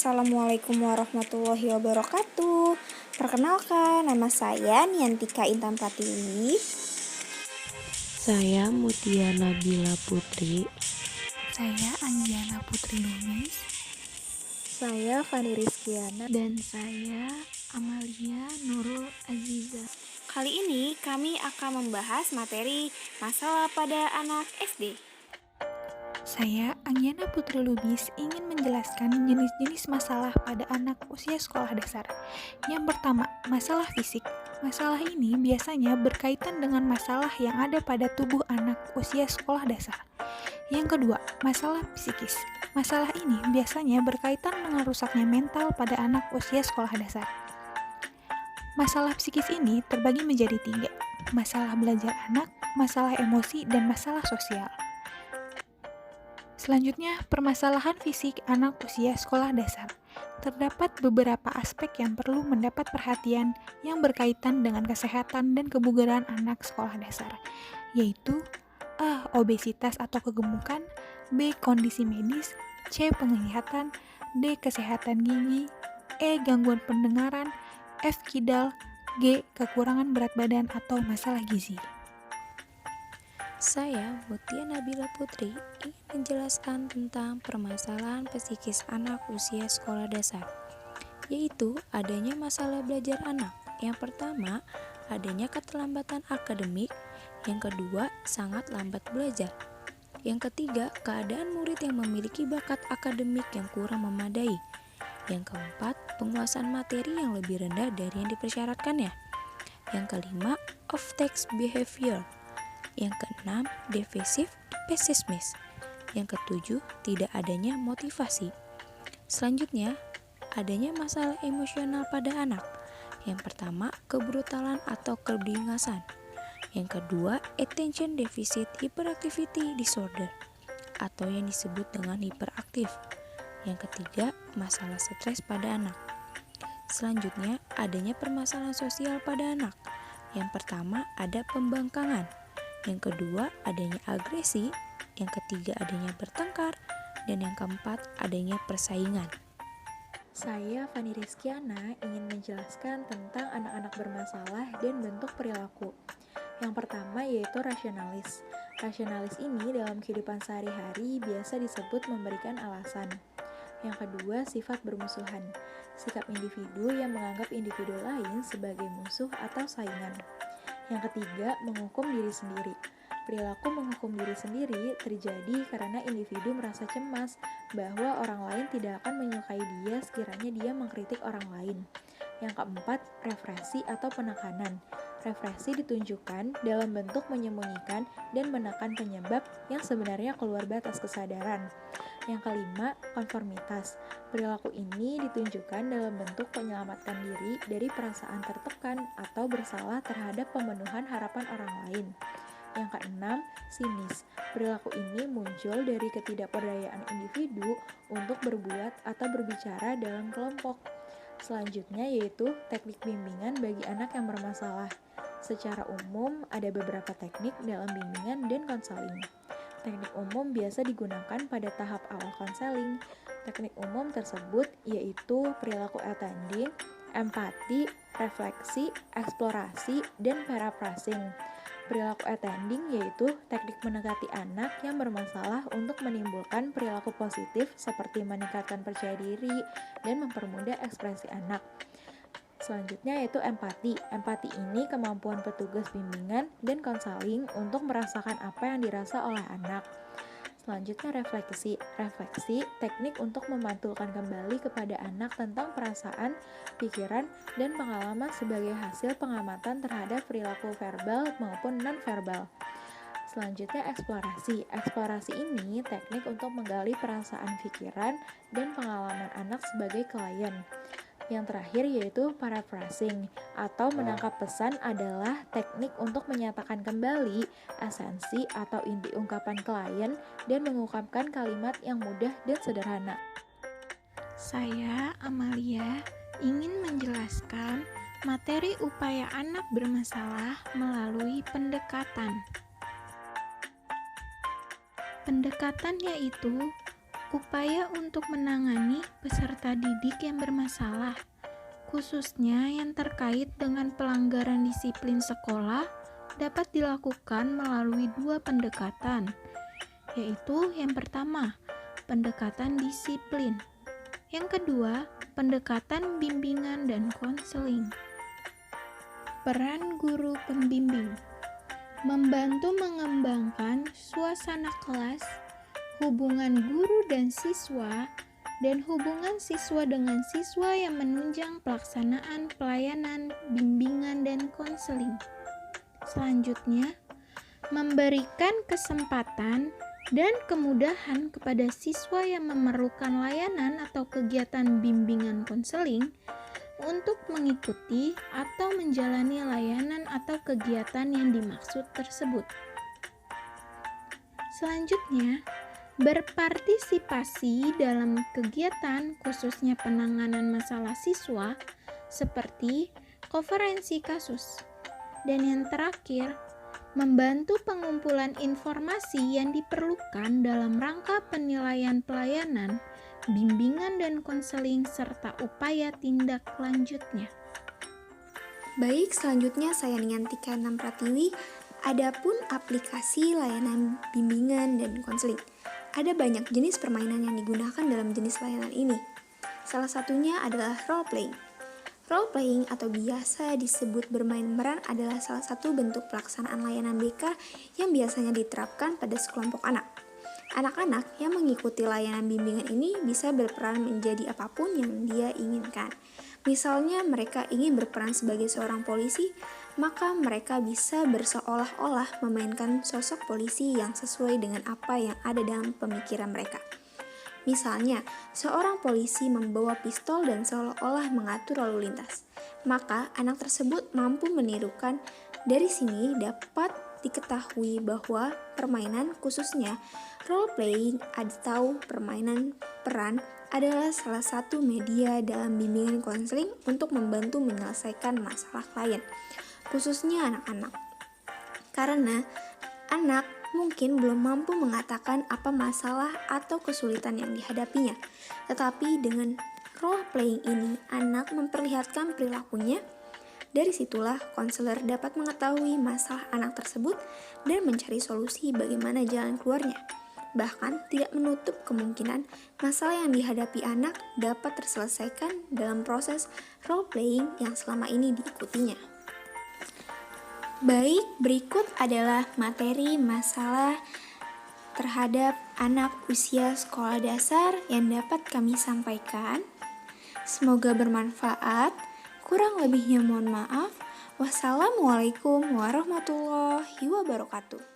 Assalamualaikum warahmatullahi wabarakatuh. Perkenalkan, nama saya Niantika Intan Pratiwi. Saya Mutia Nabila Putri. Saya Anggiana Putri Lumis. Saya Fani Rizkiana. Dan saya Amalia Nurul Aziza. Kali ini kami akan membahas materi masalah pada anak SD. Saya Anggiana Putri Lubis ingin menjelaskan jenis-jenis masalah pada anak usia sekolah dasar. Yang pertama, masalah fisik. Masalah ini biasanya berkaitan dengan masalah yang ada pada tubuh anak usia sekolah dasar. Yang kedua, masalah psikis. Masalah ini biasanya berkaitan dengan rusaknya mental pada anak usia sekolah dasar. Masalah psikis ini terbagi menjadi 3, masalah belajar anak, masalah emosi, dan masalah sosial. Selanjutnya, permasalahan fisik anak usia sekolah dasar. Terdapat beberapa aspek yang perlu mendapat perhatian yang berkaitan dengan kesehatan dan kebugaran anak sekolah dasar, yaitu A. Obesitas atau kegemukan, B. Kondisi medis, C. Penglihatan, D. Kesehatan gigi, E. Gangguan pendengaran, F. Kidal, G. Kekurangan berat badan atau masalah gizi. Saya, Mutia Nabila Putri, ingin menjelaskan tentang permasalahan psikis anak usia sekolah dasar, yaitu adanya masalah belajar anak. Yang pertama, adanya keterlambatan akademik. Yang kedua, sangat lambat belajar. Yang ketiga, keadaan murid yang memiliki bakat akademik yang kurang memadai. Yang keempat, penguasaan materi yang lebih rendah dari yang dipersyaratkannya. Yang kelima, off-text behavior. Yang keenam, defensif pesimisme. Yang ketujuh, tidak adanya motivasi. Selanjutnya, adanya masalah emosional pada anak. Yang pertama, kebrutalan atau kedingasan. Yang kedua, attention deficit hyperactivity disorder atau yang disebut dengan hiperaktif. Yang ketiga, masalah stres pada anak. Selanjutnya, adanya permasalahan sosial pada anak. Yang pertama, ada pembangkangan. Yang kedua, adanya agresi. Yang ketiga, adanya bertengkar. Dan yang keempat, adanya persaingan. Saya Fani Rizkiana ingin menjelaskan tentang anak-anak bermasalah dan bentuk perilaku. Yang pertama yaitu rasionalis. Rasionalis ini dalam kehidupan sehari-hari biasa disebut memberikan alasan. Yang kedua, sifat bermusuhan. Sikap individu yang menganggap individu lain sebagai musuh atau saingan. Yang ketiga, menghukum diri sendiri. Perilaku menghukum diri sendiri terjadi karena individu merasa cemas bahwa orang lain tidak akan menyukai dia sekiranya dia mengkritik orang lain. Yang keempat, represi atau penekanan. Represi ditunjukkan dalam bentuk menyembunyikan dan menekan penyebab yang sebenarnya keluar batas kesadaran. Yang kelima, konformitas. Perilaku ini ditunjukkan dalam bentuk menyelamatkan diri dari perasaan tertekan atau bersalah terhadap pemenuhan harapan orang lain. Yang keenam, sinis. Perilaku ini muncul dari ketidakberdayaan individu untuk berbuat atau berbicara dalam kelompok. Selanjutnya yaitu teknik bimbingan bagi anak yang bermasalah. Secara umum, ada beberapa teknik dalam bimbingan dan konseling. Teknik umum biasa digunakan pada tahap awal konseling. Teknik umum tersebut yaitu perilaku attending, empati, refleksi, eksplorasi, dan paraphrasing. Perilaku attending yaitu teknik mendekati anak yang bermasalah untuk menimbulkan perilaku positif seperti meningkatkan percaya diri dan mempermudah ekspresi anak. Selanjutnya yaitu empati. Empati ini kemampuan petugas bimbingan dan konseling untuk merasakan apa yang dirasa oleh anak. Selanjutnya refleksi. Refleksi, teknik untuk memantulkan kembali kepada anak tentang perasaan, pikiran, dan pengalaman sebagai hasil pengamatan terhadap perilaku verbal maupun non-verbal. Selanjutnya eksplorasi. Eksplorasi ini teknik untuk menggali perasaan, pikiran, dan pengalaman anak sebagai klien. Yang terakhir yaitu paraphrasing atau menangkap pesan adalah teknik untuk menyatakan kembali esensi atau inti ungkapan klien dan mengungkapkan kalimat yang mudah dan sederhana. Saya, Amalia, ingin menjelaskan materi upaya anak bermasalah melalui pendekatan. Pendekatan yaitu Upaya untuk menangani peserta didik yang bermasalah, khususnya yang terkait dengan pelanggaran disiplin sekolah, dapat dilakukan melalui dua pendekatan, yaitu yang pertama, pendekatan disiplin. Yang kedua, pendekatan bimbingan dan konseling. Peran guru pembimbing membantu mengembangkan suasana kelas, hubungan guru dan siswa, dan hubungan siswa dengan siswa yang menunjang pelaksanaan pelayanan, bimbingan, dan konseling. Selanjutnya, memberikan kesempatan dan kemudahan kepada siswa yang memerlukan layanan atau kegiatan bimbingan konseling untuk mengikuti atau menjalani layanan atau kegiatan yang dimaksud tersebut. Selanjutnya, berpartisipasi dalam kegiatan khususnya penanganan masalah siswa seperti konferensi kasus. Dan yang terakhir, membantu pengumpulan informasi yang diperlukan dalam rangka penilaian pelayanan, bimbingan dan konseling serta upaya tindak lanjutnya. Baik, selanjutnya saya Niantika Enam Pratiwi. Adapun aplikasi layanan bimbingan dan konseling. Ada banyak jenis permainan yang digunakan dalam jenis layanan ini. Salah satunya adalah role playing. Role playing atau biasa disebut bermain peran adalah salah satu bentuk pelaksanaan layanan BK yang biasanya diterapkan pada sekelompok anak. Anak-anak yang mengikuti layanan bimbingan ini bisa berperan menjadi apapun yang dia inginkan. Misalnya mereka ingin berperan sebagai seorang polisi, maka mereka bisa berseolah-olah memainkan sosok polisi yang sesuai dengan apa yang ada dalam pemikiran mereka. Misalnya, seorang polisi membawa pistol dan seolah-olah mengatur lalu lintas. Maka anak tersebut mampu menirukan. Dari sini dapat diketahui bahwa permainan khususnya role playing atau permainan peran adalah salah satu media dalam bimbingan konseling untuk membantu menyelesaikan masalah klien, khususnya anak-anak. Karena anak mungkin belum mampu mengatakan apa masalah atau kesulitan yang dihadapinya, tetapi dengan role playing ini anak memperlihatkan perilakunya. Dari situlah konselor dapat mengetahui masalah anak tersebut dan mencari solusi bagaimana jalan keluarnya. Bahkan tidak menutup kemungkinan masalah yang dihadapi anak dapat terselesaikan dalam proses role playing yang selama ini diikutinya. Baik, berikut adalah materi masalah terhadap anak usia sekolah dasar yang dapat kami sampaikan. Semoga bermanfaat. Kurang lebihnya mohon maaf. Wassalamualaikum warahmatullahi wabarakatuh.